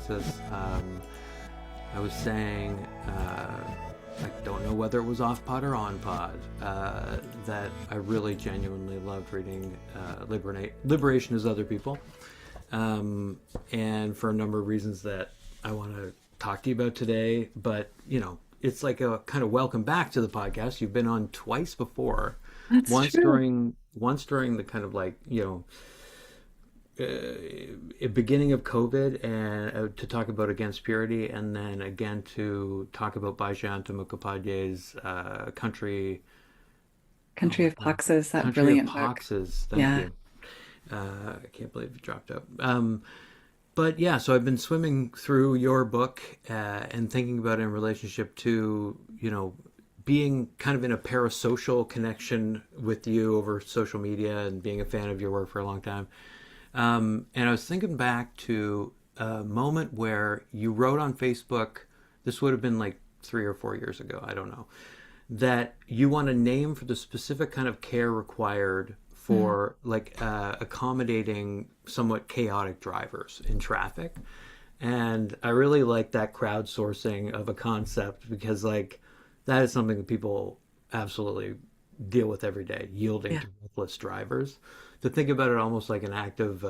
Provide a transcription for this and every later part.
Alexis. I was saying, I don't know whether it was off pod or on pod, that I really genuinely loved reading Liberation as Other People. And for a number of reasons that I want to talk to you about today. But, it's like a kind of welcome back to the podcast. You've been on twice before. That's Once true. during the kind of like, beginning of COVID and to talk about Against Purity, and then again to talk about Bhajyanta Mukhopadhyay's oh Country my of God, Poxes, that Country of brilliant book. Poxes. Thank Yeah. you. I can't believe it dropped out. But yeah, so I've been swimming through your book and thinking about it in relationship to, being kind of in a parasocial connection with you over social media and being a fan of your work for a long time. And I was thinking back to a moment where you wrote on Facebook, this would have been like 3 or 4 years ago, I don't know, that you want a name for the specific kind of care required Mm. for like accommodating somewhat chaotic drivers in traffic. And I really like that crowdsourcing of a concept because like that is something that people absolutely deal with every day, yielding Yeah. to reckless drivers. To think about it almost like an act of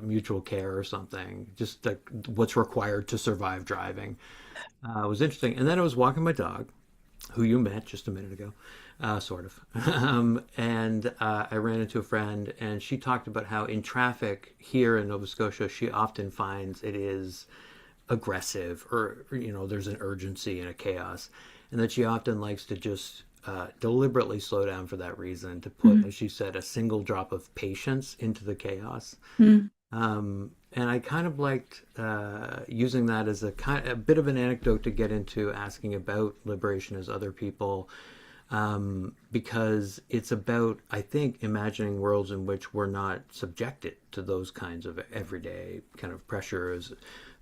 mutual care or something, just like what's required to survive driving, was interesting. And then I was walking my dog, who you met just a minute ago, sort of. And I ran into a friend, and she talked about how in traffic here in Nova Scotia, she often finds it is aggressive or, there's an urgency and a chaos. And that she often likes to just deliberately slow down for that reason, to put, Mm. as she said, a single drop of patience into the chaos. Mm. And I kind of liked using that as a bit of an anecdote to get into asking about liberation as other people, because it's about, I think, imagining worlds in which we're not subjected to those kinds of everyday kind of pressures,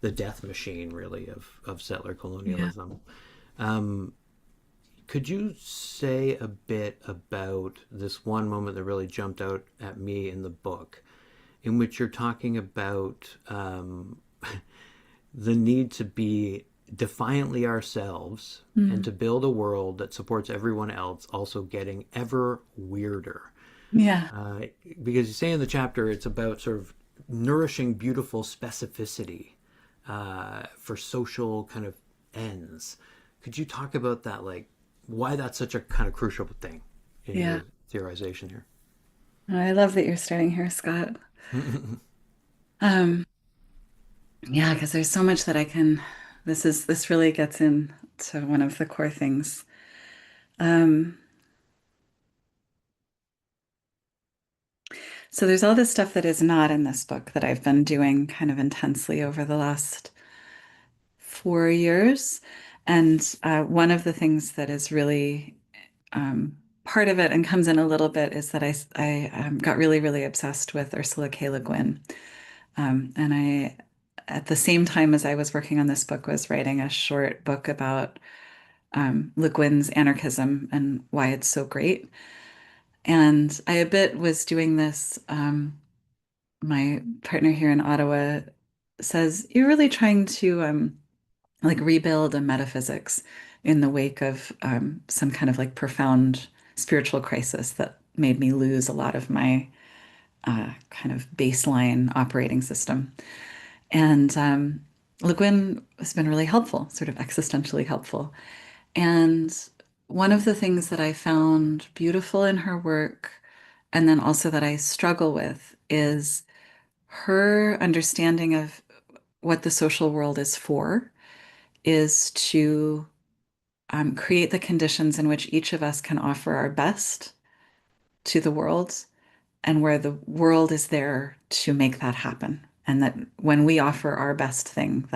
the death machine, really, of settler Yeah. colonialism. Um, could you say a bit about this one moment that really jumped out at me in the book, in which you're talking about the need to be defiantly ourselves and Mm. to build a world that supports everyone else, also getting ever weirder. Yeah. Uh, because you say in the chapter it's about sort of nourishing beautiful specificity for social kind of ends. Could you talk about that, like why that's such a kind of crucial thing in Yeah. your theorization here? I love that you're starting here, Scott. Um, yeah, because there's so much that this really gets into one of the core things. Um, so there's all this stuff that is not in this book that I've been doing kind of intensely over the last 4 years. And one of the things that is really part of it and comes in a little bit is that I got really, really obsessed with Ursula K. Le Guin. And at the same time as I was working on this book, was writing a short book about Le Guin's anarchism and why it's so great. And I a bit was doing this. My partner here in Ottawa says, "You're really trying to like rebuild a metaphysics in the wake of some kind of like profound spiritual crisis that made me lose a lot of my kind of baseline operating system." And Le Guin has been really helpful, sort of existentially helpful. And one of the things that I found beautiful in her work, and then also that I struggle with, is her understanding of what the social world is for, is to create the conditions in which each of us can offer our best to the world, and where the world is there to make that happen. And that when we offer our best thing,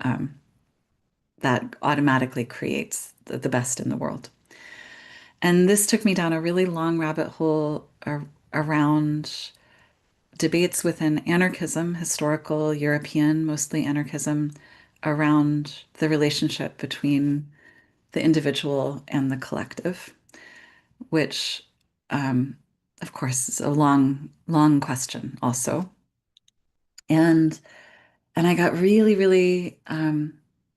um, that automatically creates the best in the world. And this took me down a really long rabbit hole around debates within anarchism, historical European, mostly anarchism, around the relationship between the individual and the collective, which, um, of course, is a long, long question also. And And I got really, really,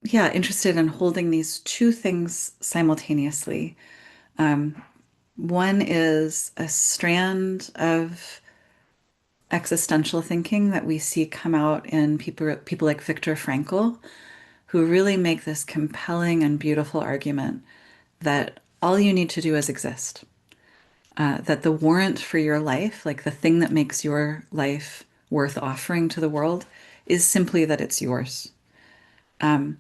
yeah, interested in holding these two things simultaneously. Um, One is a strand of existential thinking that we see come out in people like Viktor Frankl, who really make this compelling and beautiful argument that all you need to do is exist. That the warrant for your life, like the thing that makes your life worth offering to the world, is simply that it's yours. And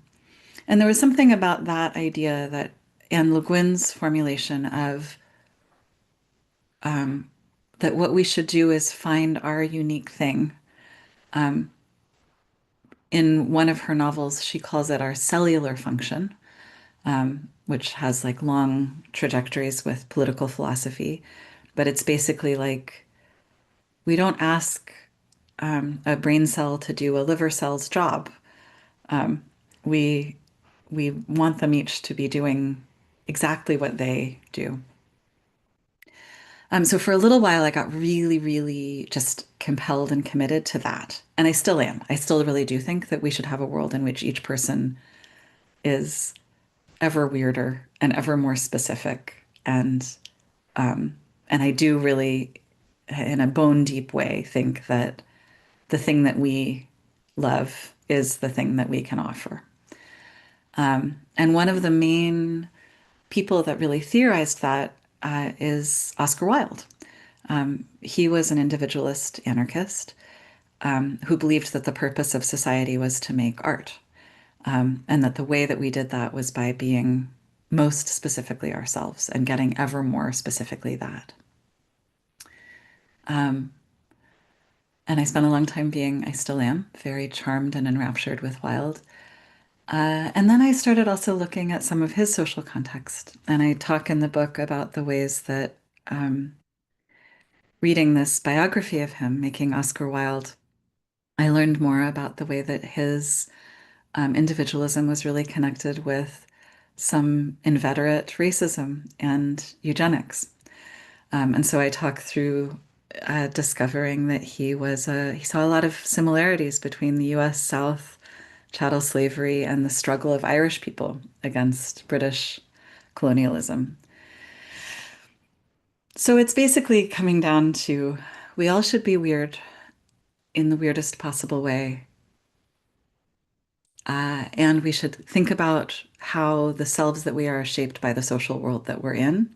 there was something about that idea that, and Le Guin's formulation of that what we should do is find our unique thing. In one of her novels, she calls it our cellular function, which has like long trajectories with political philosophy. But it's basically like we don't ask a brain cell to do a liver cell's job. We we want them each to be doing exactly what they do. So for a little while, I got really, really just compelled and committed to that. And I still am. I still really do think that we should have a world in which each person is ever weirder and ever more specific. And I do really, in a bone deep way, think that the thing that we love is the thing that we can offer. And one of the main people that really theorized that is Oscar Wilde. He was an individualist anarchist who believed that the purpose of society was to make art, and that the way that we did that was by being most specifically ourselves and getting ever more specifically that. And I spent a long time being, I still am, very charmed and enraptured with Wilde. And then I started also looking at some of his social context. And I talk in the book about the ways that reading this biography of him, Making Oscar Wilde, I learned more about the way that his individualism was really connected with some inveterate racism and eugenics. And so I talk through discovering that he saw a lot of similarities between the US South, chattel slavery, and the struggle of Irish people against British colonialism. So it's basically coming down to we all should be weird in the weirdest possible way. And we should think about how the selves that we are shaped by the social world that we're in,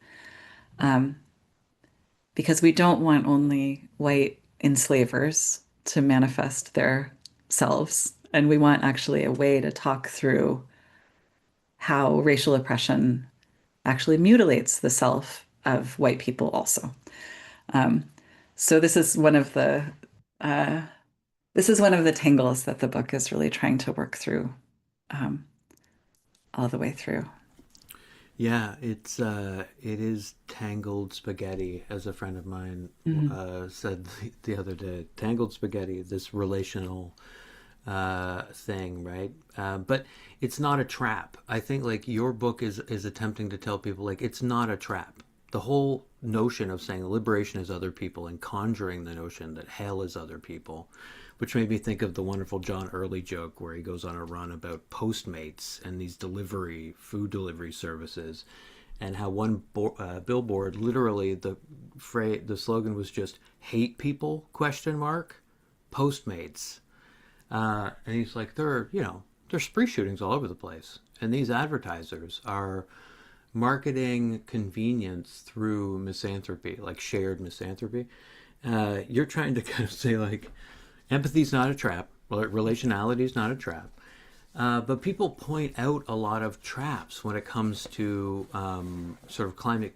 because we don't want only white enslavers to manifest their selves. And we want actually a way to talk through how racial oppression actually mutilates the self of white people also. Um, so uh, this is one of the tangles that the book is really trying to work through um, all the way through. Yeah, it is tangled spaghetti, as a friend of mine Mhm. said the other day. Tangled spaghetti, this relational thing, right? But it's not a trap. I think like your book is attempting to tell people like it's not a trap. The whole notion of saying liberation is other people and conjuring the notion that hell is other people, which made me think of the wonderful John Early joke where he goes on a run about Postmates and these food delivery services, and how one billboard, literally the slogan was just "hate people?" question mark Postmates. And he's like, there's spree shootings all over the place, and these advertisers are marketing convenience through misanthropy, like shared misanthropy. You're trying to kind of say like, empathy's not a trap, well, relationality is not a trap. But people point out a lot of traps when it comes to sort of climate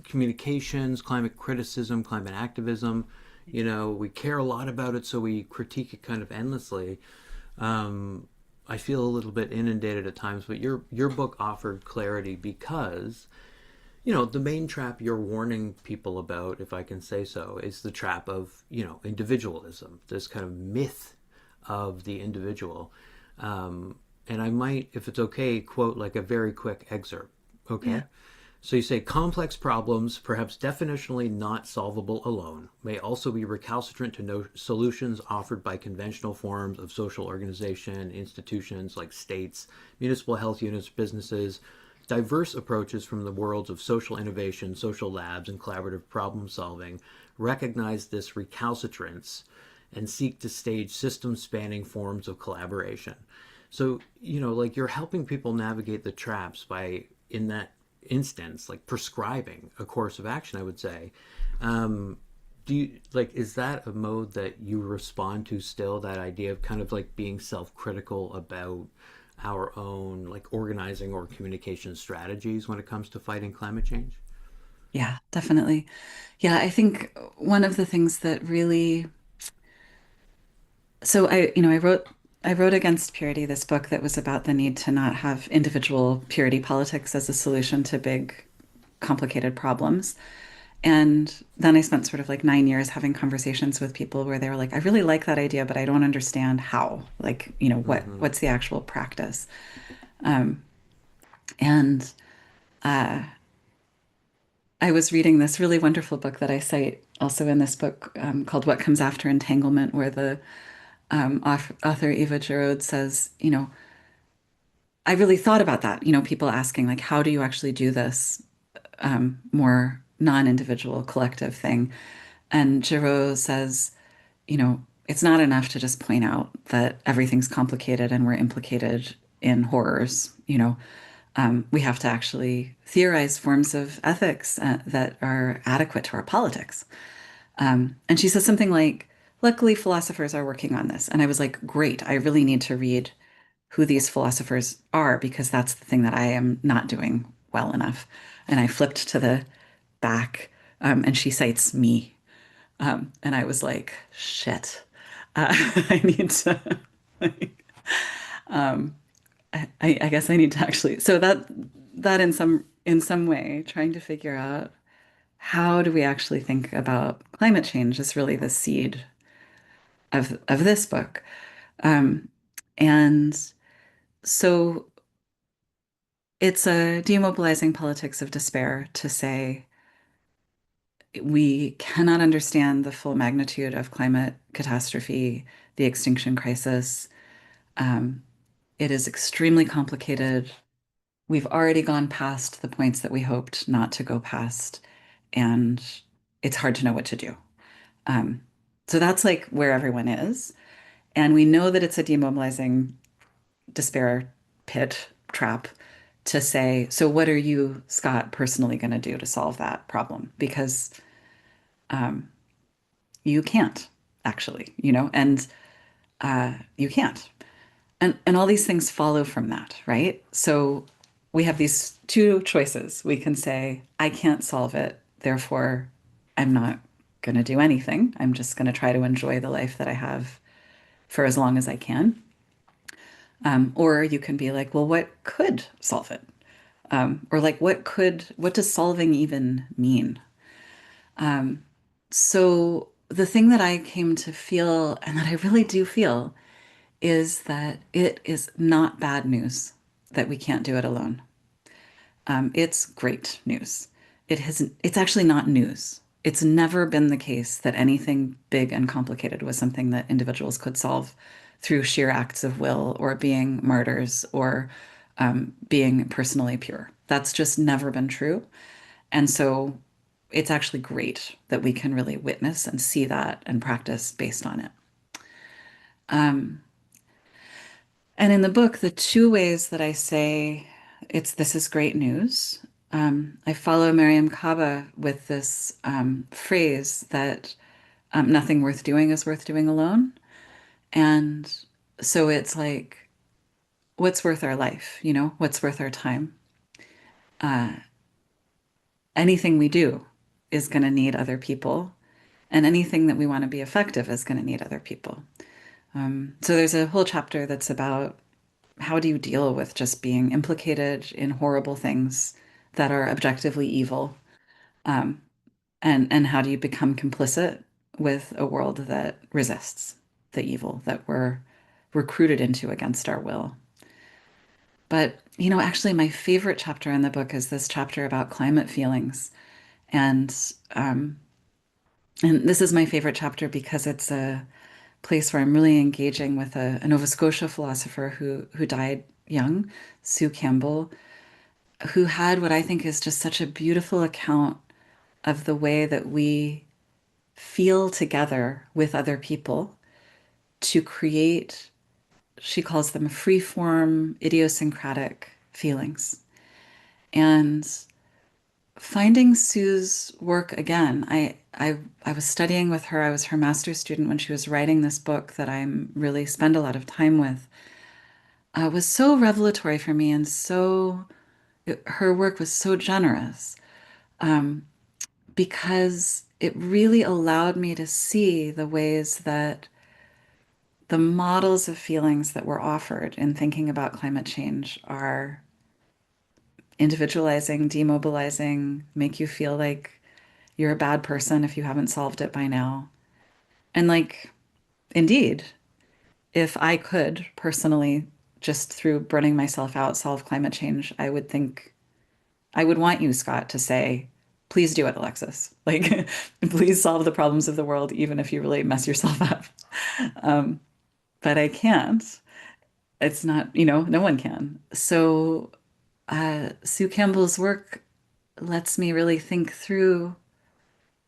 communications, climate criticism, climate activism. We care a lot about it, so we critique it kind of endlessly. I feel a little bit inundated at times, but your book offered clarity because the main trap you're warning people about, if I can say so, is the trap of individualism, this kind of myth of the individual. And I might, if it's okay, quote like a very quick excerpt. Yeah. Okay. So you say complex problems, perhaps definitionally not solvable alone, may also be recalcitrant to no solutions offered by conventional forms of social organization, institutions like states, municipal health units, businesses. Diverse approaches from the worlds of social innovation, social labs, and collaborative problem solving recognize this recalcitrance and seek to stage system spanning forms of collaboration. So, like you're helping people navigate the traps by, in that instance, like prescribing a course of action, I would say. Do you like, is that a mode that you respond to still, that idea of kind of like being self-critical about our own like organizing or communication strategies when it comes to fighting climate change? Yeah, definitely. Yeah, I think one of the things that really, so I wrote Against Purity, this book that was about the need to not have individual purity politics as a solution to big, complicated problems. And then I spent sort of like 9 years having conversations with people where they were like, I really like that idea, but I don't understand how. Like, Mm-hmm. what's the actual practice? Um, and I was reading this really wonderful book that I cite also in this book called What Comes After Entanglement, where the author Eva Jarod says, I really thought about that. People asking, like, how do you actually do this more non-individual collective thing? And Jarod says, it's not enough to just point out that everything's complicated and we're implicated in horrors. We have to actually theorize forms of ethics that are adequate to our politics. And she says something like, luckily, philosophers are working on this. And I was like, great, I really need to read who these philosophers are because that's the thing that I am not doing well enough. And I flipped to the back, and she cites me. And I was like, shit, I need to. um, I guess I need to actually. So that in some way, trying to figure out how do we actually think about climate change is really the seed of this book. Um, and so it's a demobilizing politics of despair to say we cannot understand the full magnitude of climate catastrophe, the extinction crisis. Um, it is extremely complicated. We've already gone past the points that we hoped not to go past, and it's hard to know what to do. Um, so that's like where everyone is. And we know that it's a demobilizing despair pit trap to say, so what are you, Scott, personally going to do to solve that problem? Because um, you can't actually, and you can't. And all these things follow from that, right? So we have these two choices. We can say, I can't solve it, therefore I'm not going to do anything. I'm just going to try to enjoy the life that I have for as long as I can. Or you can be like, well, what could solve it? Or like, what does solving even mean? So the thing that I came to feel, and that I really do feel, is that it is not bad news that we can't do it alone. It's great news. It's actually not news. It's never been the case that anything big and complicated was something that individuals could solve through sheer acts of will or being martyrs or being personally pure. That's just never been true. And so it's actually great that we can really witness and see that and practice based on it. Um, And in the book, the two ways that I say this is great news. I follow Miriam Kaba with this phrase that nothing worth doing is worth doing alone. And so it's like, what's worth our life? What's worth our time? Uh, Anything we do is going to need other people. And anything that we want to be effective is going to need other people. So there's a whole chapter that's about how do you deal with just being implicated in horrible things that are objectively evil? Um, and how do you become complicit with a world that resists the evil that we're recruited into against our will? But, actually, my favorite chapter in the book is this chapter about climate feelings. And um, and this is my favorite chapter because it's a place where I'm really engaging with a Nova Scotia philosopher who died young, Sue Campbell, who had what I think is just such a beautiful account of the way that we feel together with other people to create, she calls them free-form, idiosyncratic feelings. And finding Sue's work again, I was studying with her. I was her master's student when she was writing this book that I'm really spend a lot of time with. Was so revelatory for me, and her work was so generous, um, because it really allowed me to see the ways that the models of feelings that were offered in thinking about climate change are individualizing, demobilizing, make you feel like you're a bad person if you haven't solved it by now. And like, indeed, if I could personally, just through burning myself out, solve climate change, I would think I would want you, Scott, to say, please do it, Alexis. Like, please solve the problems of the world, even if you really mess yourself up. Um, but I can't. It's not, no one can. So, Sue Campbell's work lets me really think through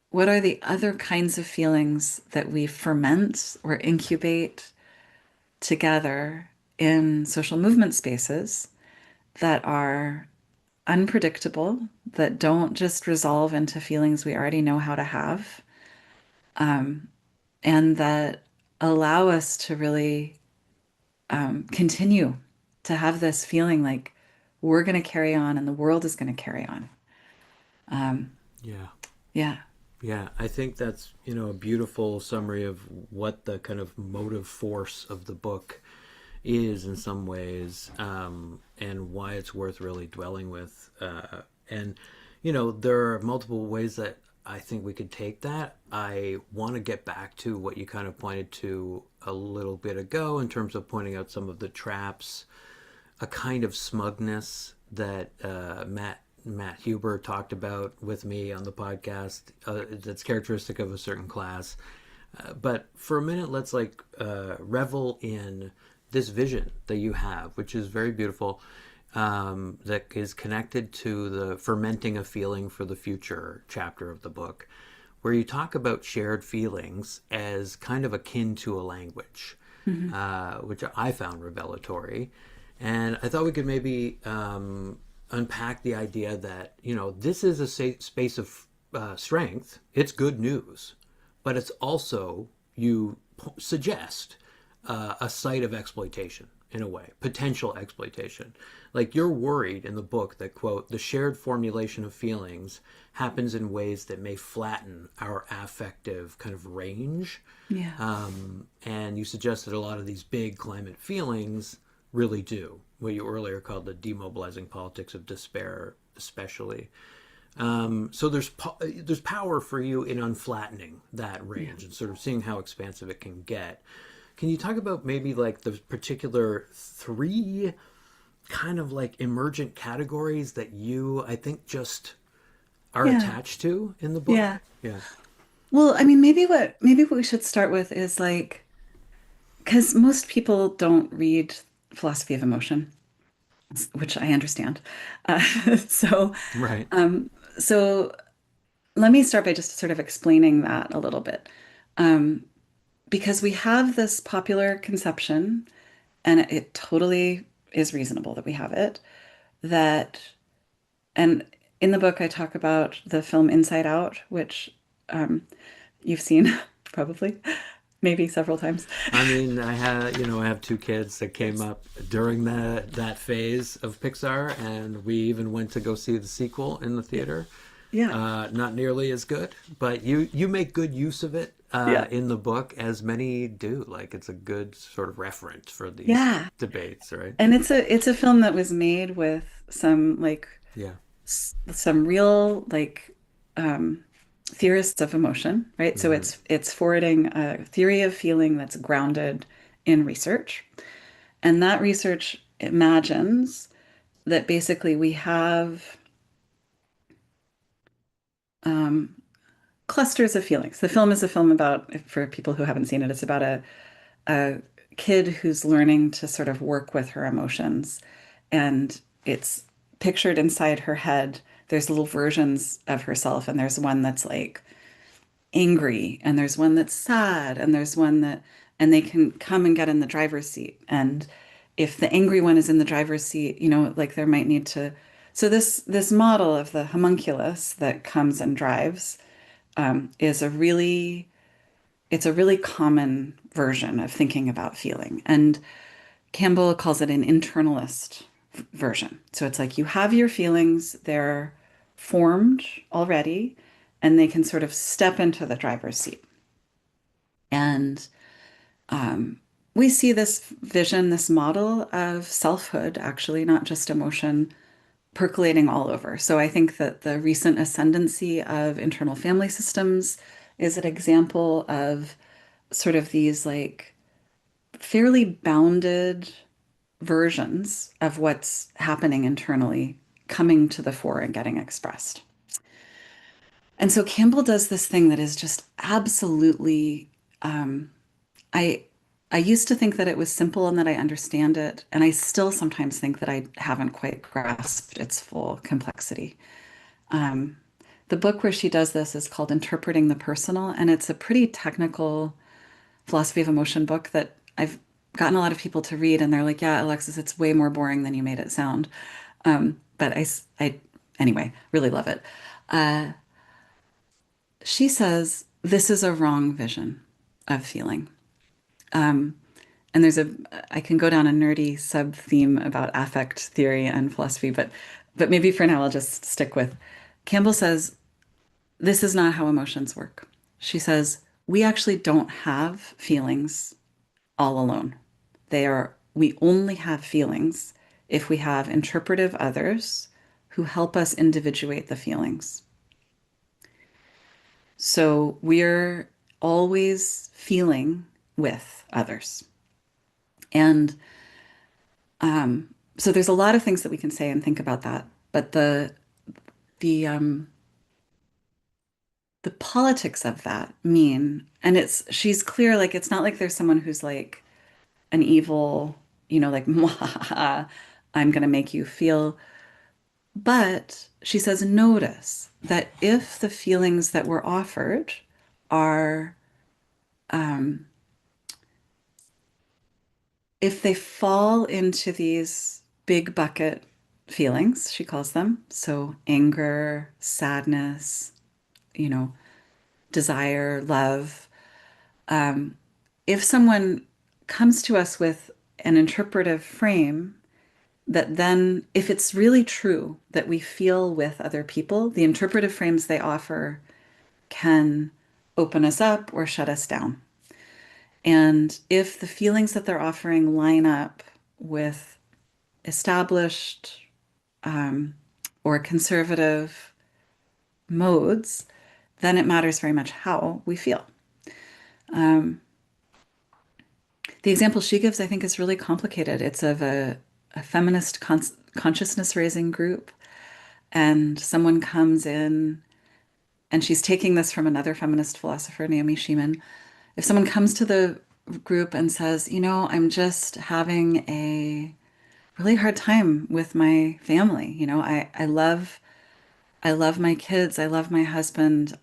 what are the other kinds of feelings that we ferment or incubate together in social movement spaces that are unpredictable, that don't just resolve into feelings we already know how to have, um, and that allow us to really continue to have this feeling like we're going to carry on and the world is going to carry on. Um, Yeah. yeah. Yeah, I think that's, a beautiful summary of what the kind of motive force of the book is in some ways, and why it's worth really dwelling with. And, there are multiple ways that I think we could take that. I want to get back to what you kind of pointed to a little bit ago in terms of pointing out some of the traps, a kind of smugness that Matt Huber talked about with me on the podcast, that's characteristic of a certain class. But for a minute, let's revel in this vision that you have, which is very beautiful, that is connected to the fermenting a feeling for the future chapter of the book, where you talk about shared feelings as kind of akin to a language, Mhm. which I found revelatory. And I thought we could maybe unpack the idea that, this is a space of strength. It's good news, but it's also, you suggest, a site of exploitation in a way, potential exploitation. Like, you're worried in the book that, quote, the shared formulation of feelings happens in ways that may flatten our affective kind of range. Yeah. And you suggest that a lot of these big climate feelings really do what you earlier called the demobilizing politics of despair, especially. So there's power for you in unflattening that Yeah. range and sort of seeing how expansive it can get. Can you talk about maybe like the particular three kind of like emergent categories that you, I think, just are Yeah. attached to in the book? Yeah. Yeah. Well, I mean, maybe what we should start with is like, because most people don't read philosophy of emotion, which I understand. Uh, so, Right. um, so let me start by just sort of explaining that a little bit. Um, because we have this popular conception, and it totally is reasonable that we have it, that, and in the book, I talk about the film Inside Out, which um, you've seen probably, maybe several times. I mean, I have two kids that came Yes. up during that phase of Pixar, and we even went to go see the sequel in the Yeah. theater. Yeah. Not nearly as good, but you make good use of it Yeah. in the book, as many do. Like, it's a good sort of reference for these Yeah. debates, right? And it's a film that was made with some like Yeah. some real like um, theorists of emotion, right? So Hmm. it's forwarding a theory of feeling that's grounded in research, and that research imagines that basically we have um, clusters of feelings. The film is a film about, for people who haven't seen it, it's about a kid who's learning to sort of work with her emotions. And it's pictured inside her head. There's little versions of herself, and there's one that's like angry, and there's one that's sad, and there's one that, and they can come and get in the driver's seat. And if the angry one is in the driver's seat, like there might need to. So this model of the homunculus that comes and drives is it's a really common version of thinking about feeling. And Campbell calls it an internalist version. So it's like you have your feelings, they're formed already, and they can sort of step into the driver's seat. And um, we see this vision, this model of selfhood, actually, not just emotion, percolating all over. So I think that the recent ascendancy of internal family systems is an example of sort of these like fairly bounded versions of what's happening internally coming to the fore and getting expressed. And so Campbell does this thing that is just absolutely, um, I I used to think that it was simple and that I understand it, and I still sometimes think that I haven't quite grasped its full complexity. Um, the book where she does this is called Interpreting the Personal, and it's a pretty technical philosophy of emotion book that I've gotten a lot of people to read, and they're like, "Yeah, Alexis, it's way more boring than you made it sound." But anyway, really love it. Uh, she says this is a wrong vision of feeling. Um, and I can go down a nerdy sub theme about affect theory and philosophy, but maybe for now I'll just stick with. Campbell says this is not how emotions work. She says we actually don't have feelings all alone. We only have feelings if we have interpretive others who help us individuate the feelings. So we're always feeling with others. And so there's a lot of things that we can say and think about that. But the the politics of that mean, and she's clear, like it's not like there's someone who's like an evil, like, I'm going to make you feel. But she says, notice that if the feelings that were offered are, um, if they fall into these big bucket feelings, she calls them, so anger, sadness, you know, desire, love, um, if someone comes to us with an interpretive frame that then, if it's really true that we feel with other people, the interpretive frames they offer can open us up or shut us down. And if the feelings that they're offering line up with established um, or conservative modes, then it matters very much how we feel. Um, the example she gives, I think, is really complicated. It's of a feminist consciousness raising group, and someone comes in, and she's taking this from another feminist philosopher, Naomi Sheeman. If someone comes to the group and says, I'm just having a really hard time with my family. I love my kids. I love my husband.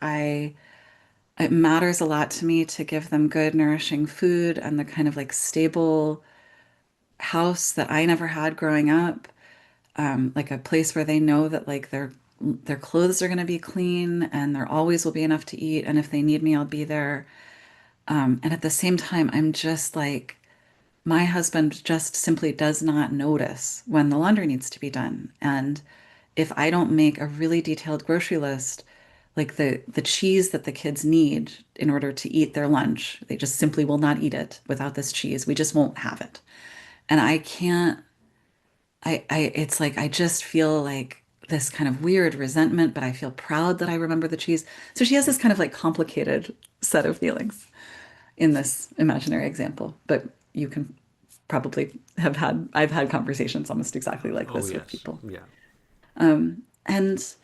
It matters a lot to me to give them good, nourishing food and the kind of like stable house that I never had growing up. Like a place where they know that like their clothes are going to be clean and there always will be enough to eat. And if they need me, I'll be there. And at the same time, I'm just like, my husband just simply does not notice when the laundry needs to be done. And if I don't make a really detailed grocery list, like the cheese that the kids need in order to eat their lunch, they just simply will not eat it without this cheese. We just won't have it. And I can't, it's like I just feel like this kind of weird resentment, but I feel proud that I remember the cheese. So she has this kind of like complicated set of feelings in this imaginary example, but you can. probably I've had conversations almost exactly like Oh, this with yes. people. Yeah. And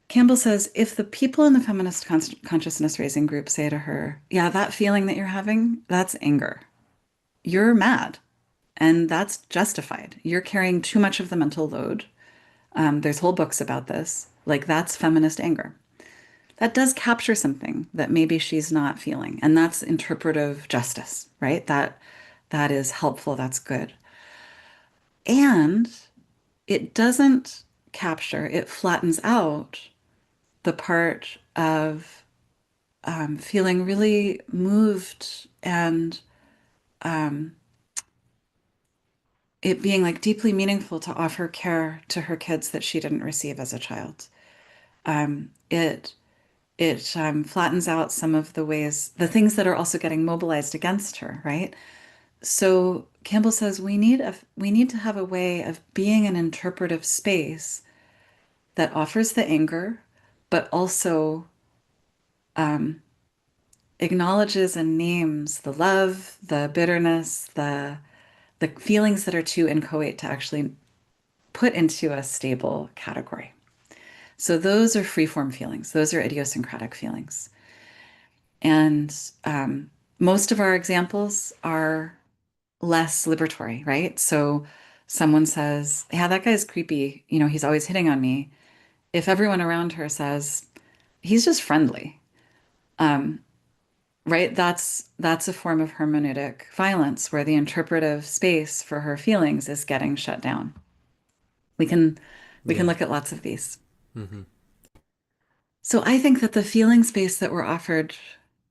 Campbell says if the people in the feminist consciousness raising group say to her, yeah, that feeling that you're having, that's anger. You're mad, and that's justified. You're carrying too much of the mental load. There's whole books about this. Like, that's feminist anger. That does capture something that maybe she's not feeling, and that's interpretive justice, right? That is helpful. That's good. And it doesn't capture, it flattens out the part of feeling really moved and it being like deeply meaningful to offer care to her kids that she didn't receive as a child. It flattens out some of the ways, the things that are also getting mobilized against her, right? So Campbell says we need to have a way of being an interpretive space that offers the anger, but also acknowledges and names the love, the bitterness, the feelings that are too inchoate to actually put into a stable category. So those are freeform feelings. Those are idiosyncratic feelings. And most of our examples are less liberatory, right? So someone says, yeah, that guy's creepy. You know, he's always hitting on me. If everyone around her says, he's just friendly, right? That's a form of hermeneutic violence where the interpretive space for her feelings is getting shut down. We can we can Yeah. look at lots of these. Hmm. So I think that the feeling space that we're offered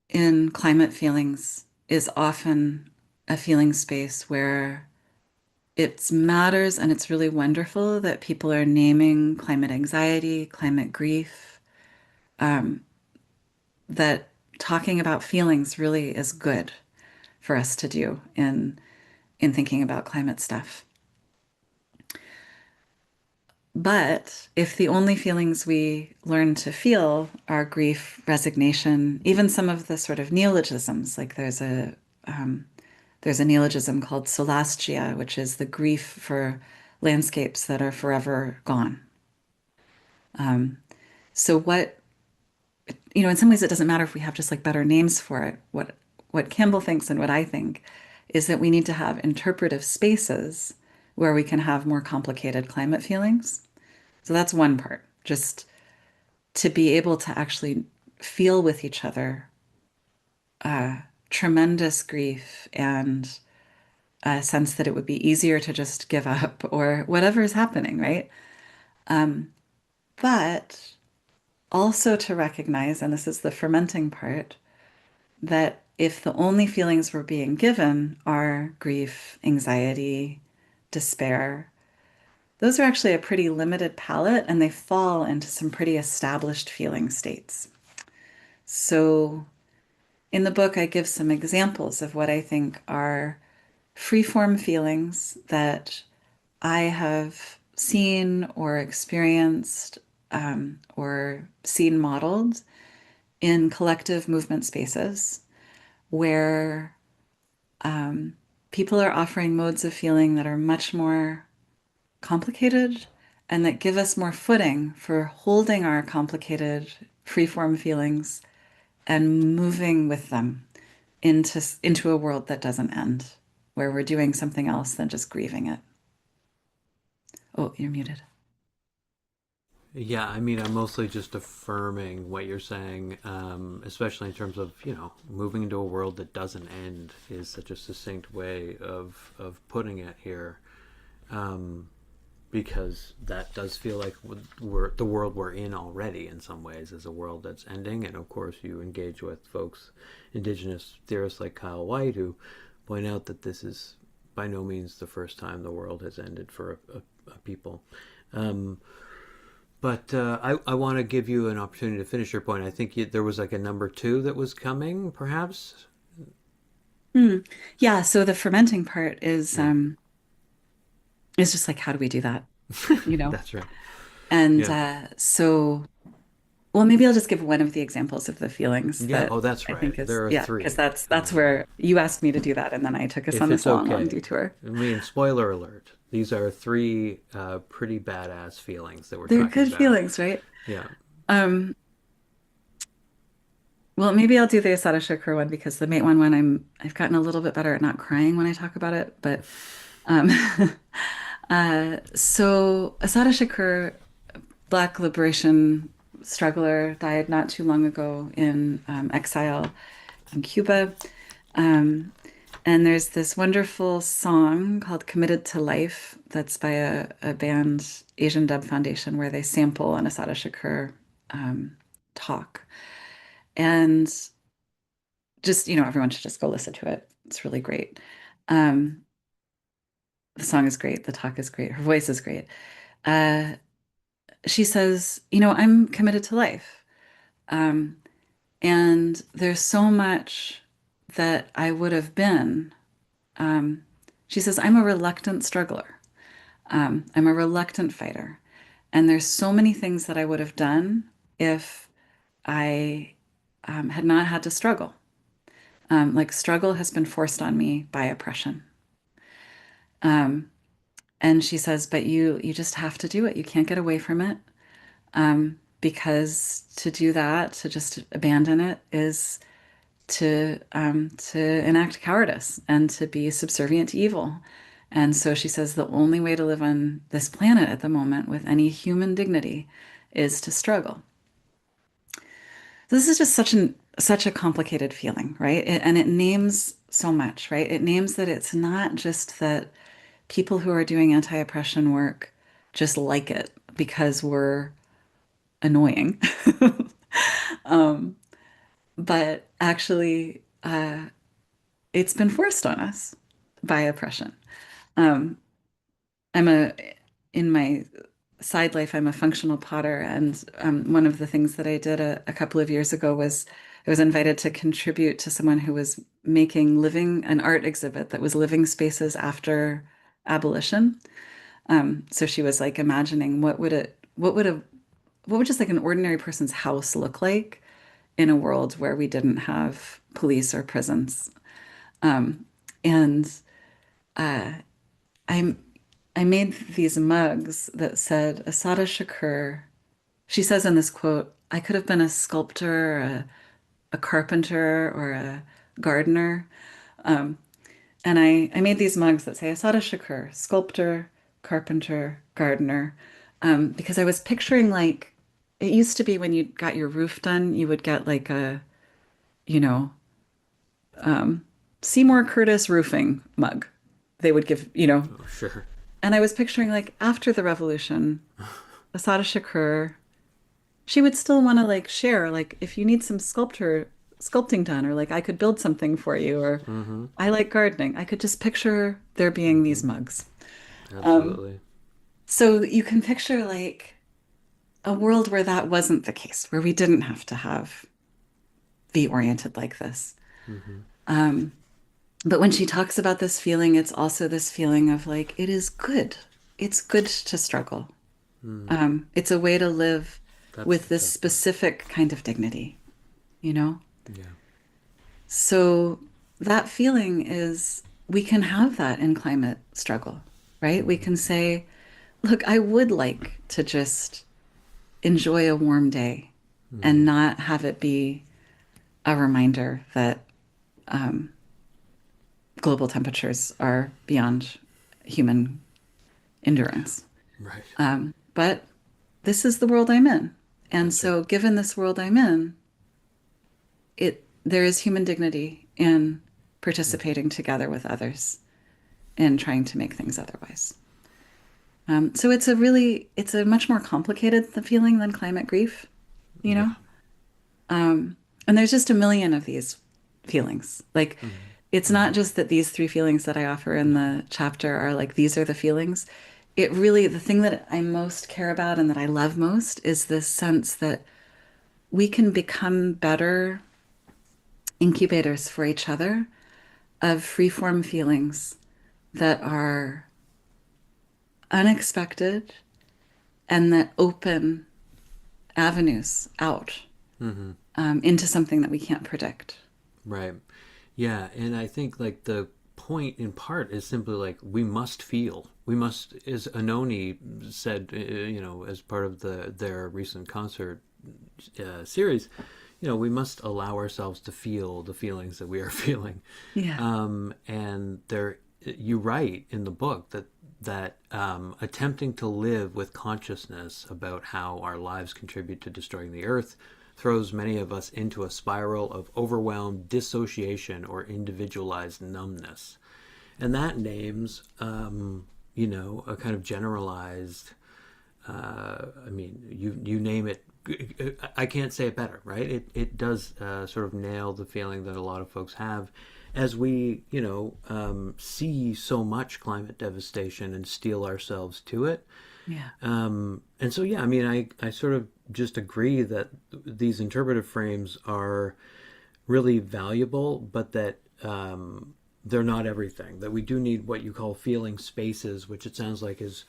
in climate feelings is often a feeling space where it matters and it's really wonderful that people are naming climate anxiety, climate grief, that talking about feelings really is good for us to do in thinking about climate stuff. But if the only feelings we learn to feel are grief, resignation, even some of the sort of neologisms, like there's a neologism called solastia, which is the grief for landscapes that are forever gone. So what, you know, in some ways it doesn't matter if we have just like better names for it. What Campbell thinks and what I think is that we need to have interpretive spaces where we can have more complicated climate feelings. So that's one part, just to be able to actually feel with each other tremendous grief and a sense that it would be easier to just give up or whatever is happening, right? But also to recognize, and this is the fermenting part, that if the only feelings we're being given are grief, anxiety, despair, those are actually a pretty limited palette and they fall into some pretty established feeling states. So in the book, I give some examples of what I think are freeform feelings that I have seen or experienced or seen modeled in collective movement spaces where people are offering modes of feeling that are much more complicated and that give us more footing for holding our complicated freeform feelings and moving with them into a world that doesn't end, where we're doing something else than just grieving it. Oh, you're muted. Yeah, I mean, I'm mostly just affirming what you're saying, especially in terms of, moving into a world that doesn't end is such a succinct way of putting it here. Because that does feel like the world we're in already in some ways is a world that's ending. And of course, you engage with folks, indigenous theorists like Kyle White, who point out that this is by no means the first time the world has ended for a people. Um, but I want to give you an opportunity to finish your point. I think there was like a number two that was coming, perhaps. Hmm. Yeah, so the fermenting part Yeah, is just like how do we do that, you know? that's right. And Yeah. so Well, maybe I'll just give one of the examples of the feelings Yeah. that Oh, that's I right. think is, There are yeah, because three. that's where you asked me to do that, and then I took us If on it's this long, long okay. detour. I mean, spoiler alert. These are three pretty badass feelings that we're They're talking good about. feelings, right? Yeah. Um, well, maybe I'll do the Asada Shakur one because the mate one I've gotten a little bit better at not crying when I talk about it. But um, so Asada Shakur, Black liberation struggler, died not too long ago in exile in Cuba. Um, and there's this wonderful song called Committed to Life that's by a band, Asian Dub Foundation, where they sample an Asada Shakur um, talk. And just, everyone should just go listen to it. It's really great. Um, the song is great. The talk is great. Her voice is great. Uh, she says, I'm committed to life. Um, and there's so much that I would have been. Um, she says, I'm a reluctant struggler. I'm a reluctant fighter. And there's so many things that I would have done if I had not had to struggle. Like struggle has been forced on me by oppression. Um, and she says, but you just have to do it. You can't get away from it. Because to do that, to just abandon it, is to enact cowardice and to be subservient to evil. And so she says the only way to live on this planet at the moment with any human dignity is to struggle. This is just such a complicated feeling, right? And it names so much, right? It names that it's not just that people who are doing anti-oppression work just like it because we're annoying. um, but actually, it's been forced on us by oppression. Um, I'm a in my side life, I'm a functional potter, and one of the things that I did a couple of years ago was I was invited to contribute to someone who was making living an art exhibit that was living spaces after abolition. So she was like imagining what would just like an ordinary person's house look like in a world where we didn't have police or prisons. Um, and uh, I I made these mugs that said Asada Shakur. She says in this quote, I could have been a sculptor, a carpenter, or a gardener. Um, and I made these mugs that say Asada Shakur, sculptor, carpenter, gardener, because I was picturing like it used to be when you got your roof done, you would get like a, you know, um, Seymour Curtis roofing mug. They would give. Oh, sure. And I was picturing like after the revolution, Asada Shakur, she would still want to like share, like if you need some sculpting done, or like I could build something for you, or Mm-hmm. I like gardening. I could just picture there being these Mm-hmm. mugs. Um, Absolutely. so you can picture like a world where that wasn't the case, where we didn't have to be oriented like this. Mm-hmm. Um, but when she talks about this feeling, it's also this feeling of like, it is good. It's good to struggle. Mm. It's a way to live That's with the this tough part. specific kind of dignity, you know? Yeah. So that feeling is we can have that in climate struggle, right? We Mm-hmm. can say, look, I would like to just enjoy a warm day Mm-hmm. and not have it be a reminder that um, global temperatures are beyond human endurance. Right. But this is the world I'm in. And That's right. so, given this world I'm in, there is human dignity in Mm. participating together with others in trying to make things otherwise. So it's a much more complicated feeling than climate grief, you Yeah. know? And there's just a million of these feelings. Like, it's Mm-hmm. not just that these three feelings that I offer in No. the chapter are like, these are the feelings. It really, the thing that I most care about and that I love most is this sense that we can become better incubators for each other of freeform feelings that are unexpected and that open avenues out Hmm. into something that we can't predict. Right. Yeah, and I think like the point in part is simply like we must feel. We must, as Anoni said, as part of their recent concert series, we must allow ourselves to feel the feelings that we are feeling. Yeah. And there, you write in the book that attempting to live with consciousness about how our lives contribute to destroying the earth throws many of us into a spiral of overwhelmed dissociation or individualized numbness. And that names, a kind of generalized, I mean, you name it. I can't say it better, right? It does sort of nail the feeling that a lot of folks have as we, see so much climate devastation and steel ourselves to it. Yeah. And so, yeah, I mean, I sort of just agree that these interpretive frames are really valuable, but that they're not everything. That we do need what you call feeling spaces, which it sounds like is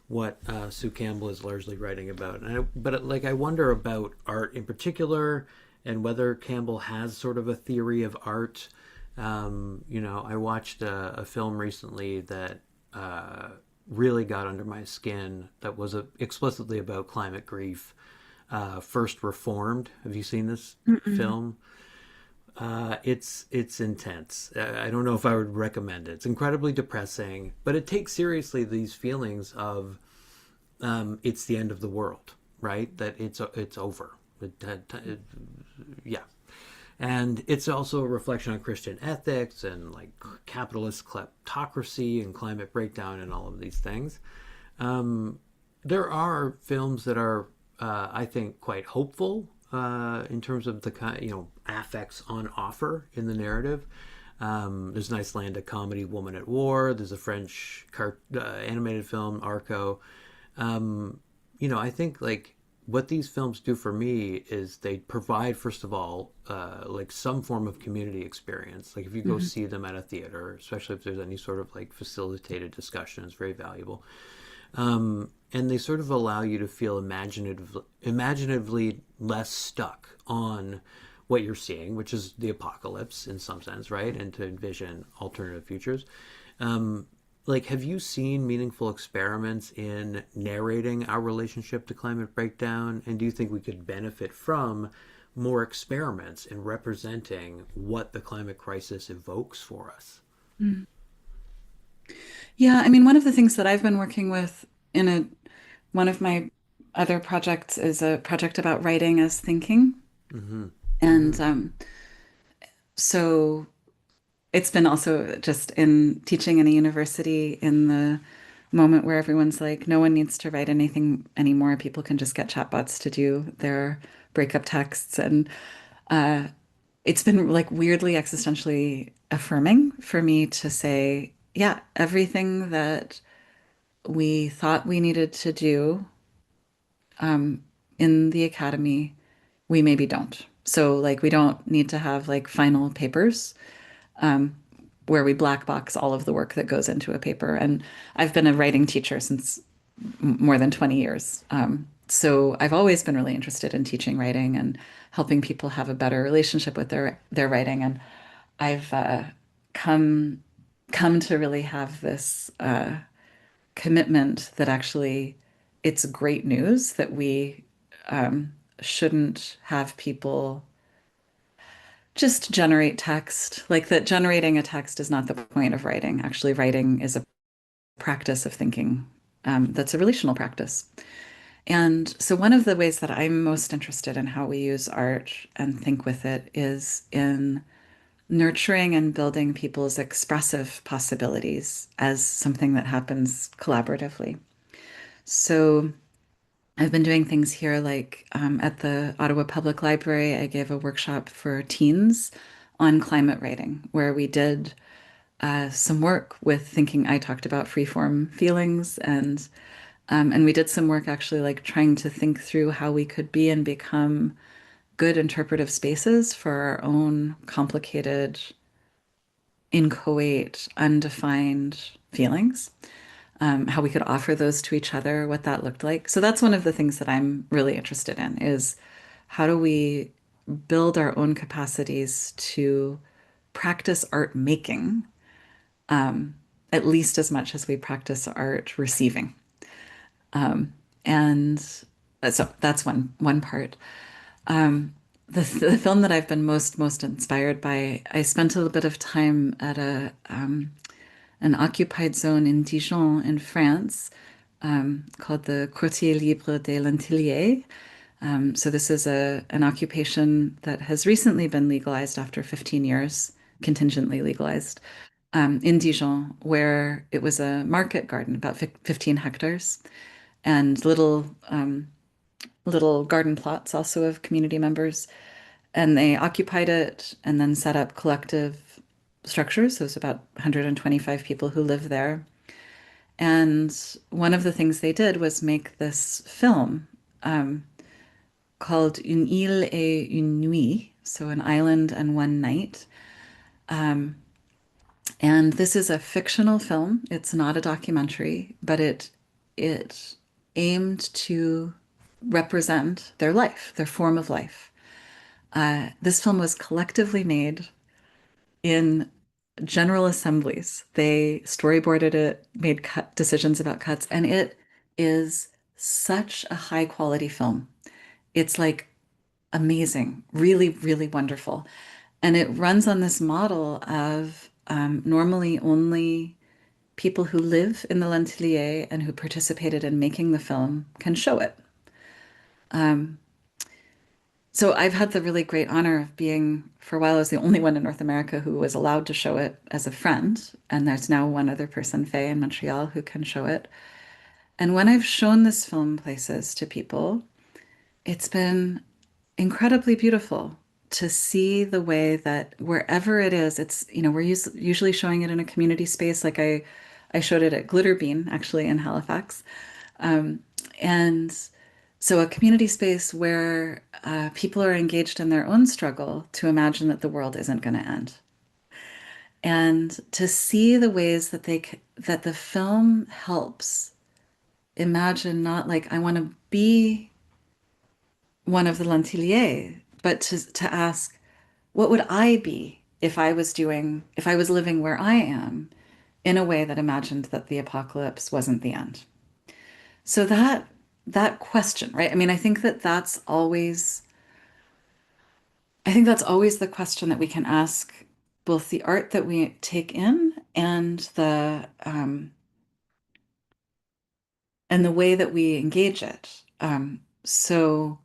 what Sue Campbell is largely writing about. But like, I wonder about art in particular, and whether Campbell has sort of a theory of art. I watched a film recently that really got under my skin that was explicitly about climate grief. First Reformed. Have you seen this Mm-mm. film? It's intense. I don't know if I would recommend it. It's incredibly depressing, but it takes seriously these feelings of it's the end of the world, right? That it's over. Yeah, and it's also a reflection on Christian ethics and like capitalist kleptocracy and climate breakdown and all of these things. There are films that are, I think, quite hopeful in terms of the kind, affects on offer in the narrative. There's an Icelandic comedy, Woman at War. There's a French animated film, Arco. I think like what these films do for me is they provide, first of all, like some form of community experience. Like if you go Mhm. see them at a theater, especially if there's any sort of like facilitated discussion, it's very valuable. And they sort of allow you to feel imaginatively less stuck on what you're seeing, which is the apocalypse in some sense, right? And to envision alternative futures. Um, like, have you seen meaningful experiments in narrating our relationship to climate breakdown? And do you think we could benefit from more experiments in representing what the climate crisis evokes for us? Mm. Yeah, I mean, one of the things that I've been working with in one of my other projects is a project about writing as thinking. Mm-hmm. And Mm-hmm. so it's been also just in teaching in a university in the moment where everyone's like, no one needs to write anything anymore. People can just get chatbots to do their breakup texts. And uh, it's been like weirdly existentially affirming for me to say, yeah, everything that we thought we needed to do in the academy, we maybe don't. So, like, we don't need to have like final papers where we black box all of the work that goes into a paper. And I've been a writing teacher since more than 20 years. So I've always been really interested in teaching writing and helping people have a better relationship with their writing. And I've come come to really have this commitment that actually it's great news that we shouldn't have people just generate text. Like that generating a text is not the point of writing. Actually, writing is a practice of thinking that's a relational practice. And so, one of the ways that I'm most interested in how we use art and think with it is in nurturing and building people's expressive possibilities as something that happens collaboratively. So, I've been doing things here like at the Ottawa Public Library, I gave a workshop for teens on climate writing, where we did some work with thinking. I talked about freeform feelings and we did some work actually like trying to think through how we could be and become good interpretive spaces for our own complicated, inchoate, undefined feelings. how we could offer those to each other, what that looked like. So that's one of the things that I'm really interested in is how do we build our own capacities to practice art making, at least as much as we practice art receiving. And so that's one part. The film that I've been most inspired by, I spent a little bit of time at a an occupied zone in Dijon in France, called the Quartier Libre des Lentilliers. So this is an occupation that has recently been legalized after 15 years, contingently legalized, in Dijon, where it was a market garden, about 15 hectares, and little garden plots also of community members. And they occupied it and then set up collective structures. So it's about 125 people who live there. And one of the things they did was make this film called Une île et une nuit, so an island and one night. And this is a fictional film. It's not a documentary, but it aimed to represent their life, their form of life. This film was collectively made in general assemblies. They storyboarded it, made decisions about cuts, and it is such a high quality film. It's like amazing, really, really wonderful. And it runs on this model of normally only people who live in the Lentillier and who participated in making the film can show it. So I've had the really great honor of being, for a while, I was the only one in North America who was allowed to show it as a friend. And there's now one other person, Faye, in Montreal, who can show it. And when I've shown this film places to people, it's been incredibly beautiful to see the way that wherever it is, it's, we're usually showing it in a community space. Like I showed it at Glitterbean, actually, in Halifax. And so a community space where people are engaged in their own struggle to imagine that the world isn't going to end. And to see the ways that that the film helps imagine not like I want to be one of the Lentilliers, but to ask, what would I be if I was living where I am in a way that imagined that the apocalypse wasn't the end? So that question, right? I mean, I think that's always the question that we can ask both the art that we take in and the way that we engage it. So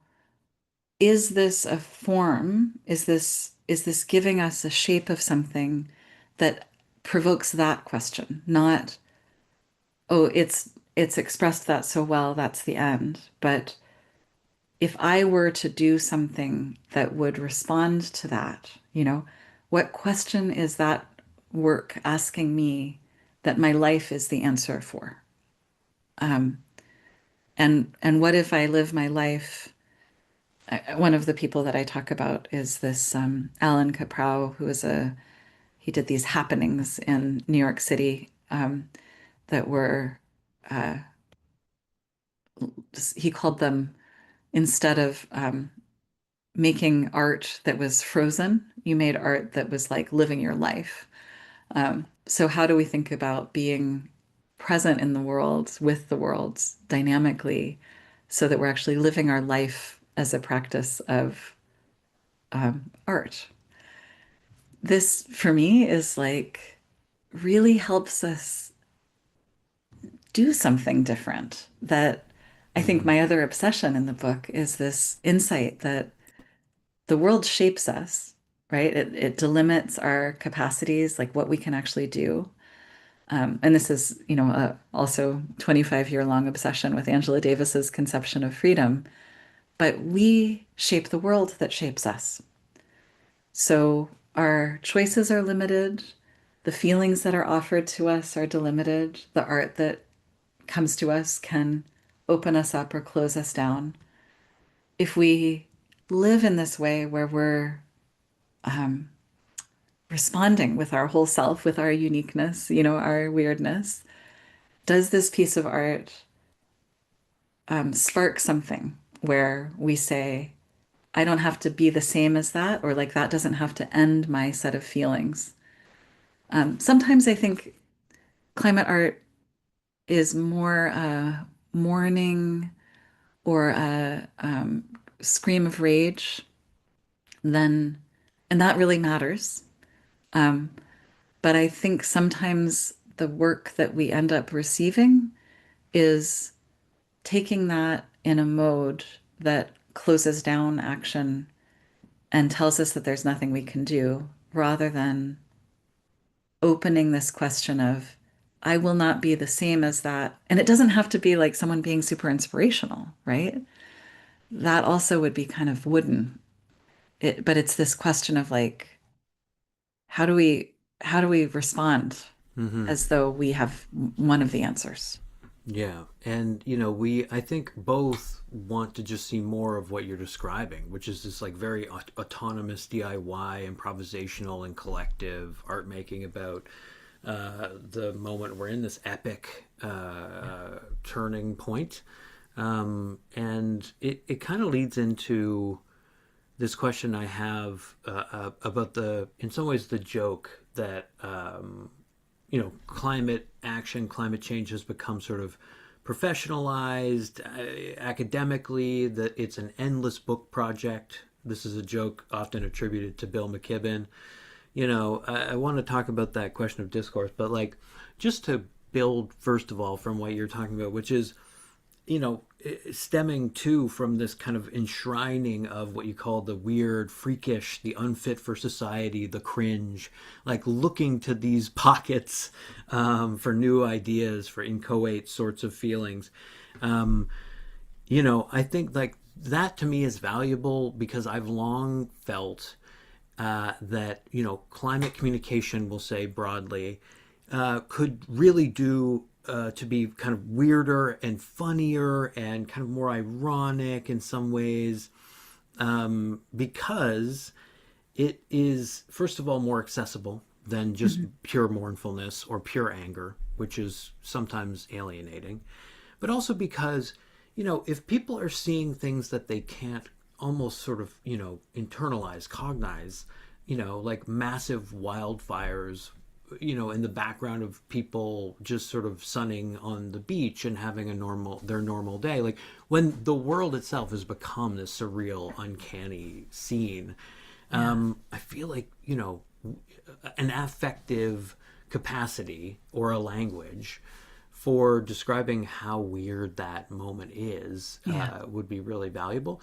is this a form? Is this giving us a shape of something that provokes that question? Not, oh, it's expressed that so well, that's the end. But if I were to do something that would respond to that, what question is that work asking me that my life is the answer for? Um, and what if I live my life? One of the people that I talk about is this Alan Caprow, he did these happenings in New York City that were he called them, instead of making art that was frozen, you made art that was like living your life. So how do we think about being present in the world with the world dynamically so that we're actually living our life as a practice of art? This for me is like really helps us do something different. That I think Mm-hmm. my other obsession in the book is this insight that the world shapes us, right? It delimits our capacities, like what we can actually do. And this is, also 25-year long obsession with Angela Davis's conception of freedom. But we shape the world that shapes us. So our choices are limited. The feelings that are offered to us are delimited. The art that comes to us can open us up or close us down. If we live in this way where we're responding with our whole self, with our uniqueness, our weirdness, Does this piece of art spark something where we say, I don't have to be the same as that, or like that doesn't have to end my set of feelings. Sometimes I think climate art is more mourning or a scream of rage than, and that really matters. Um, but I think sometimes the work that we end up receiving is taking that in a mode that closes down action and tells us that there's nothing we can do, rather than opening this question of, I will not be the same as that. And it doesn't have to be like someone being super inspirational, right? That also would be kind of wooden. But it's this question of like, how do we how do we respond Hmm. as though we have one of the answers? Yeah, and we I think both want to just see more of what you're describing, which is this like very autonomous DIY, improvisational and collective art making about the moment we're in, this epic turning point. And it kind of leads into this question I have about in some ways, the joke that climate action, climate change has become sort of professionalized academically, that it's an endless book project. This is a joke often attributed to Bill McKibben. I want to talk about that question of discourse, but like just to build, first of all, from what you're talking about, which is stemming too from this kind of enshrining of what you call the weird, freakish, the unfit for society, the cringe, like looking to these pockets for new ideas, for inchoate sorts of feelings. Um, I think like that to me is valuable because I've long felt that climate communication, we'll say broadly, could really do to be kind of weirder and funnier and kind of more ironic in some ways, because it is, first of all, more accessible than just Mhm. pure mournfulness or pure anger, which is sometimes alienating, but also because, if people are seeing things that they can't almost sort of, internalize, cognize, like massive wildfires, in the background of people just sort of sunning on the beach and having their normal day, like when the world itself has become this surreal, uncanny scene. Yeah. I feel like, an affective capacity or a language for describing how weird that moment is Yeah. would be really valuable.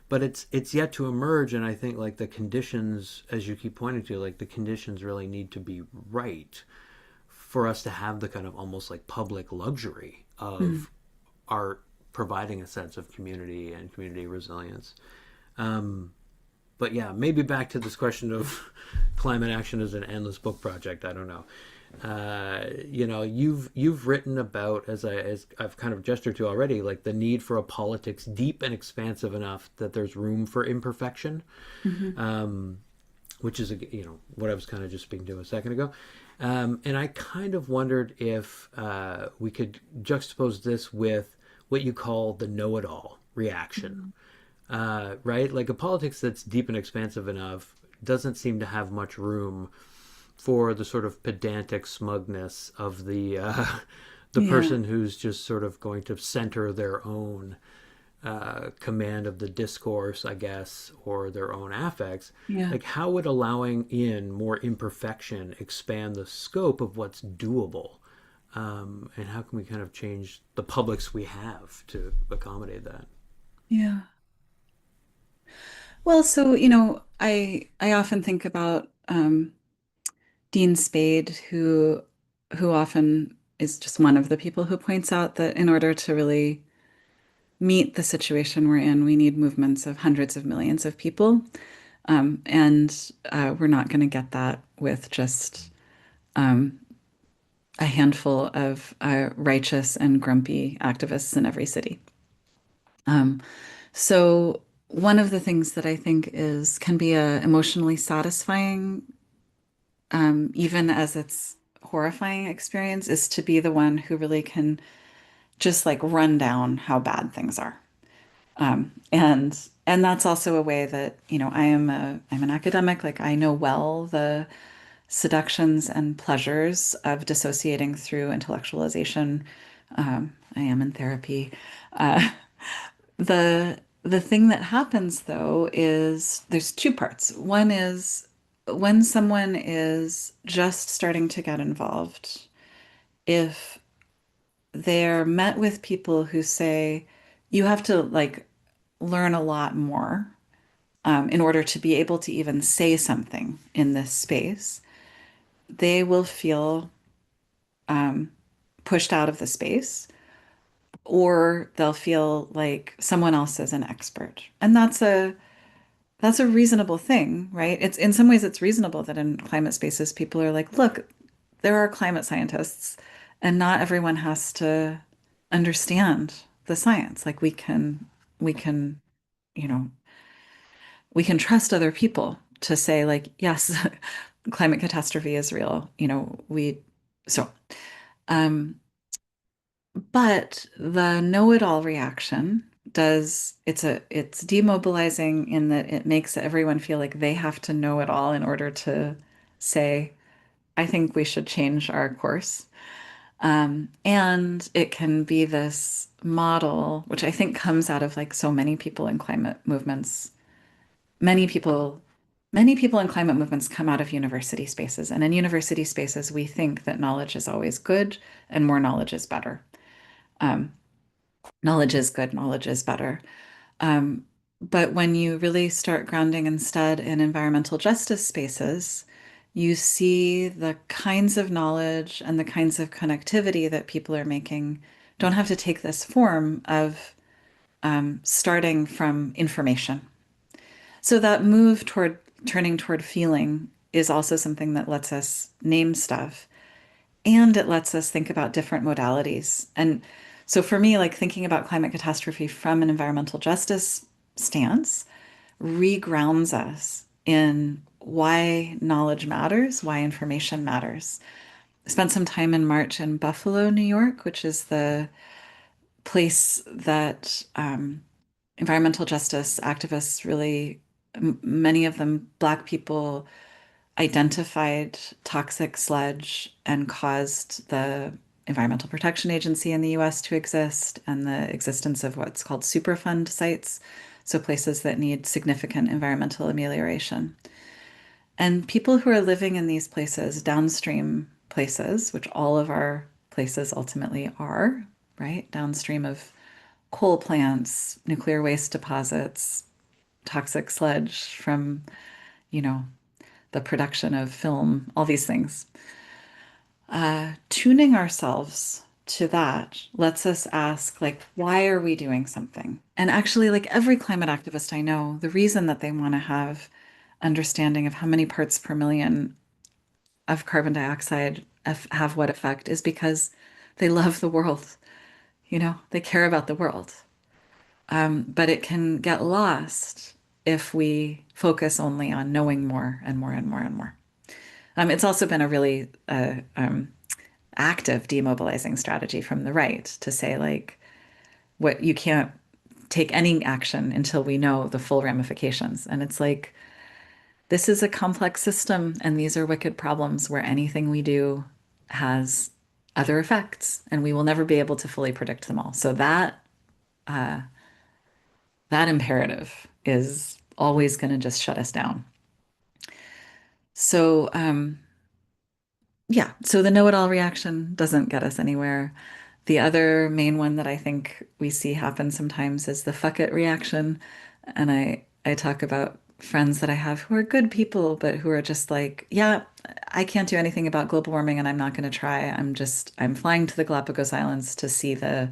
But it's yet to emerge, and I think like the conditions, as you keep pointing to, like the conditions really need to be right for us to have the kind of almost like public luxury Mm. of art providing a sense of community and community resilience. But yeah, maybe back to this question of climate action as an endless book project. I don't know. You've written about, as I've kind of gestured to already, like the need for a politics deep and expansive enough that there's room for imperfection, Mhm. which is what I was kind of just speaking to a second ago. And I kind of wondered if we could juxtapose this with what you call the know-it-all reaction, Mhm. right? Like a politics that's deep and expansive enough doesn't seem to have much room for the sort of pedantic smugness of the the Yeah. person who's just sort of going to center their own command of the discourse, I guess, or their own affects. Yeah. Like, how would allowing in more imperfection expand the scope of what's doable? And how can we kind of change the publics we have to accommodate that? Yeah. Well, so, I often think about Dean Spade, who often is just one of the people who points out that in order to really meet the situation we're in, we need movements of hundreds of millions of people. And we're not going to get that with just um, a handful of righteous and grumpy activists in every city. Um, so one of the things that I think is can be a emotionally satisfying, even as it's horrifying experience is to be the one who really can just like run down how bad things are. And that's also a way that, I'm an academic, like I know well the seductions and pleasures of dissociating through intellectualization. I am in therapy. Uh, the thing that happens though is there's two parts. One is when someone is just starting to get involved, if they're met with people who say, you have to like learn a lot more in order to be able to even say something in this space, they will feel um, pushed out of the space, or they'll feel like someone else is an expert. And that's a reasonable thing, right? It's in some ways it's reasonable that in climate spaces people are like, look, there are climate scientists, and not everyone has to understand the science. Like we can, you know, we can trust other people to say like, yes, climate catastrophe is real. So um but the know-it-all reaction does it's demobilizing in that it makes everyone feel like they have to know it all in order to say, I think we should change our course. And it can be this model, which I think comes out of like so many people in climate movements. Many people, many people in climate movements come out of university spaces. And in university spaces, we think that knowledge is always good and more knowledge is better. Um, Knowledge is good, knowledge is better. Um, but when you really start grounding instead in environmental justice spaces, you see the kinds of knowledge and the kinds of connectivity that people are making don't have to take this form of starting from information. So that move toward turning toward feeling is also something that lets us name stuff, and it lets us think about different modalities. And so for me, like thinking about climate catastrophe from an environmental justice stance regrounds us in why knowledge matters, why information matters. I spent some time in March in Buffalo, New York, which is the place that environmental justice activists really, many of them Black people, identified toxic sludge and caused the Environmental Protection Agency in the US to exist, and the existence of what's called Superfund sites, so places that need significant environmental amelioration. And people who are living in these places, downstream places, which all of our places ultimately are, right? Downstream of coal plants, nuclear waste deposits, toxic sludge from, you know, the production of film, all these things. Tuning ourselves to that lets us ask, like, why are we doing something? And actually, like every climate activist I know, the reason that they want to have understanding of how many parts per million of carbon dioxide have what effect is because they love the world. They care about the world. But it can get lost if we focus only on knowing more and more and more and more. It's also been a really active demobilizing strategy from the right to say, like, what you can't take any action until we know the full ramifications. And it's like, this is a complex system, and these are wicked problems where anything we do has other effects, and we will never be able to fully predict them all. So that imperative is always going to just shut us down. So yeah, so the know-it-all reaction doesn't get us anywhere. The other main one that I think we see happen sometimes is the fuck it reaction. And I talk about friends that I have who are good people, but who are just like, yeah, I can't do anything about global warming and I'm not going to try. I'm flying to the Galapagos Islands to see the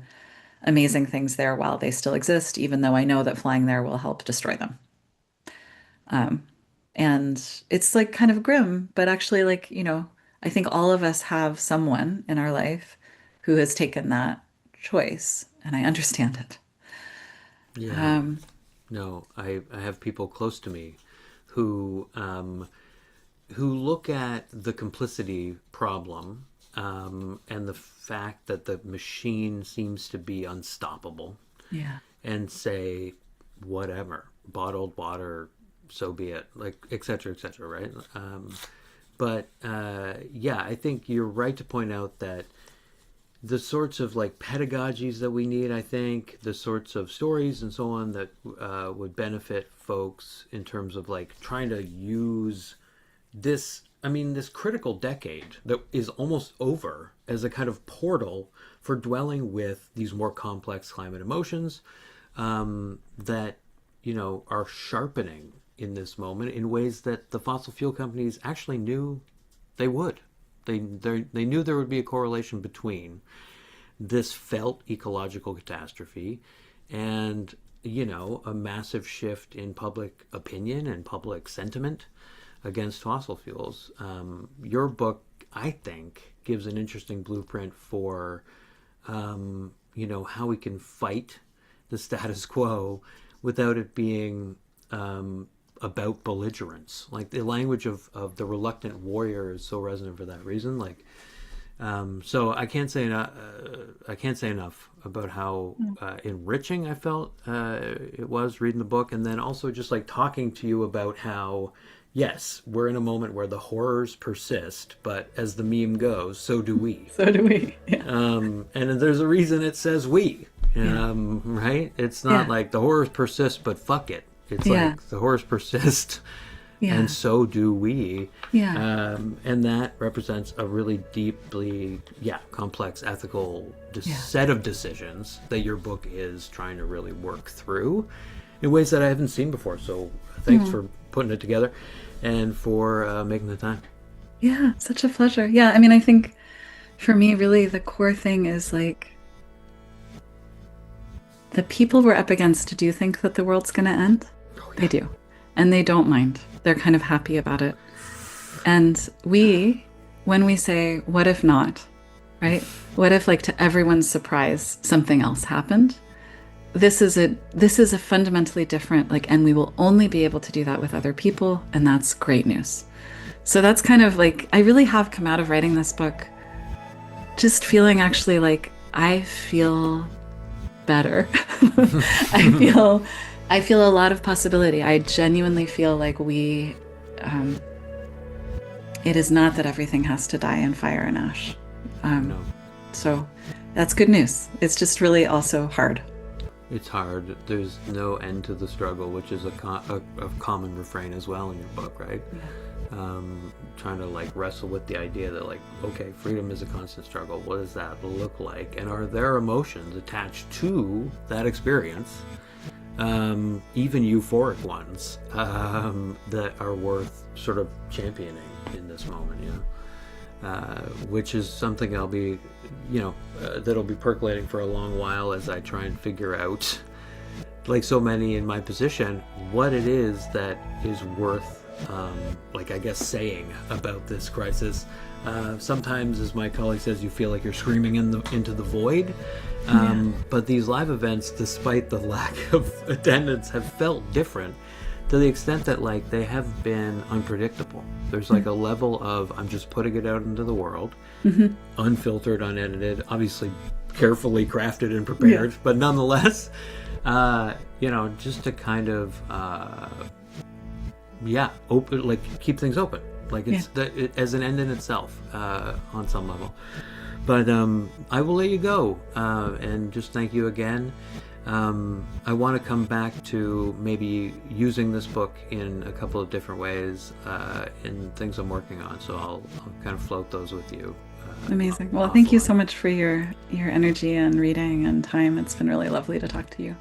amazing things there while they still exist, even though I know that flying there will help destroy them. Um, and it's like kind of grim, but actually, like, I think all of us have someone in our life who has taken that choice, and I understand it. Yeah. Um, No, I have people close to me who who look at the complicity problem, and the fact that the machine seems to be unstoppable, Yeah. and say, whatever, bottled water, so be it, like, et cetera, right? But yeah, I think you're right to point out that the sorts of like pedagogies that we need, I think, the sorts of stories and so on that would benefit folks in terms of like trying to use this, I mean, this critical decade that is almost over as a kind of portal for dwelling with these more complex climate emotions, that, are sharpening in this moment in ways that the fossil fuel companies actually knew they would. They knew there would be a correlation between this felt ecological catastrophe and, a massive shift in public opinion and public sentiment against fossil fuels. Your book, I think, gives an interesting blueprint for, how we can fight the status quo without it being about belligerence. Like the language of the reluctant warrior is so resonant for that reason. Like, so I can't say enough about how enriching I felt it was reading the book, and then also just like talking to you about how, yes, we're in a moment where the horrors persist, but as the meme goes, so do we. So do we. Yeah. And there's a reason it says we. Yeah. Right? It's not Yeah. like the horrors persist, but fuck it. It's Yeah. like the horrors persist, Yeah. and so do we. Yeah. And that represents a really deeply, complex ethical Yeah. set of decisions that your book is trying to really work through in ways that I haven't seen before. So thanks for putting it together and for making the time. Yeah. Such a pleasure. Yeah. I mean, I think for me, really, the core thing is like the people we're up against do think that the world's going to end. Oh, They do. And they don't mind. They're kind of happy about it. And when we say, what if not, right? What if, like, to everyone's surprise, something else happened? This is a fundamentally different, like, and we will only be able to do that with other people. And that's great news. So that's kind of like, I really have come out of writing this book just feeling actually like I feel better. I feel a lot of possibility. I genuinely feel like it is not that everything has to die in fire and ash. No, So that's good news. It's just really also hard. it's hard. There's no end to the struggle, which is a common refrain as well in your book, right? Trying to like wrestle with the idea that like, okay, freedom is a constant struggle. What does that look like? And are there emotions attached to that experience, even euphoric ones, that are worth sort of championing in this moment, which is something I'll be, that'll be percolating for a long while as I try and figure out, like so many in my position, what it is that is worth, like I guess saying about this crisis. Sometimes, as my colleague says, you feel like you're screaming into the void. But these live events, despite the lack of attendance, have felt different to the extent that like they have been unpredictable. There's like a level of I'm just putting it out into the world, unfiltered, unedited, obviously carefully crafted and prepared, but nonetheless, just to kind of open, like keep things open, like it's as an end in itself, on some level. But I will let you go, and just thank you again. I want to come back to maybe using this book in a couple of different ways in things I'm working on, so I'll kind of float those with you. Amazing. Well, thank you so much for your energy and reading and time. It's been really lovely to talk to you.